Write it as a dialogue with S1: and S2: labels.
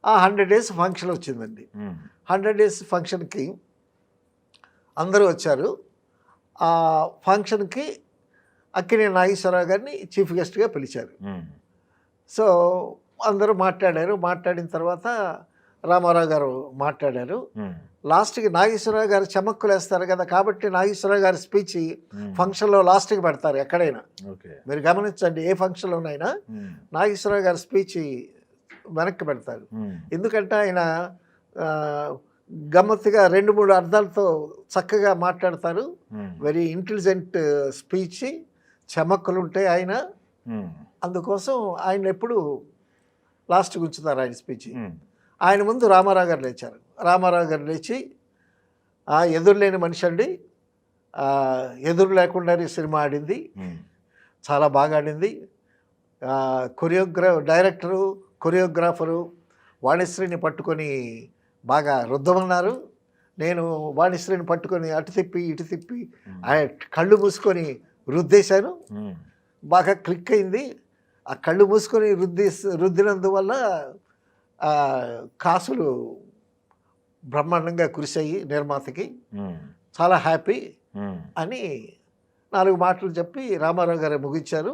S1: ఆ 100 days function వచ్చిందండి. 100 days ఫంక్షన్కి అందరూ వచ్చారు. ఆ ఫంక్షన్కి అక్కినేని నాగేశ్వరరావు గారిని చీఫ్ గెస్ట్గా పిలిచారు. సో అందరూ మాట్లాడారు. మాట్లాడిన తర్వాత రామారావు గారు మాట్లాడారు. లాస్ట్కి నాగేశ్వరరావు గారు చమక్కులు వేస్తారు కదా, కాబట్టి నాగేశ్వరరావు గారి స్పీచ్ ఫంక్షన్లో లాస్ట్కి పెడతారు. ఎక్కడైనా మీరు గమనించండి, ఏ ఫంక్షన్లోనైనా నాగేశ్వరరావు గారి స్పీచ్ వెనక్కి పెడతారు. ఎందుకంటే ఆయన గమ్మత్తుగా 2-3 అర్థాలతో చక్కగా మాట్లాడతారు. వెరీ ఇంటెలిజెంట్ స్పీచ్, చమక్కులు ఉంటాయి ఆయన. అందుకోసం ఆయన ఎప్పుడు లాస్ట్కి ఉంచుతారు ఆయన స్పీచ్. ఆయన ముందు రామారావు గారు లేచారు. రామారావు గారు లేచి, ఎదురులేని మనిషి అండి, ఎదురు లేకుండానే సినిమా ఆడింది, చాలా బాగా ఆడింది. డైరెక్టరు, కొరియోగ్రాఫరు వాణిశ్రీని పట్టుకొని బాగా రుద్దమన్నారు. నేను వాణిశ్రీని పట్టుకొని అటు తిప్పి ఇటు తిప్పి కళ్ళు మూసుకొని రుద్దేశాను. బాగా క్లిక్ అయింది. ఆ కళ్ళు మూసుకొని రుద్దినందువల్ల కాసులు బ్రహ్మాండంగా కురిశాయి నిర్మాతకి. చాలా హ్యాపీ అని 4 మాటలు చెప్పి రామారావు గారు ముగించారు.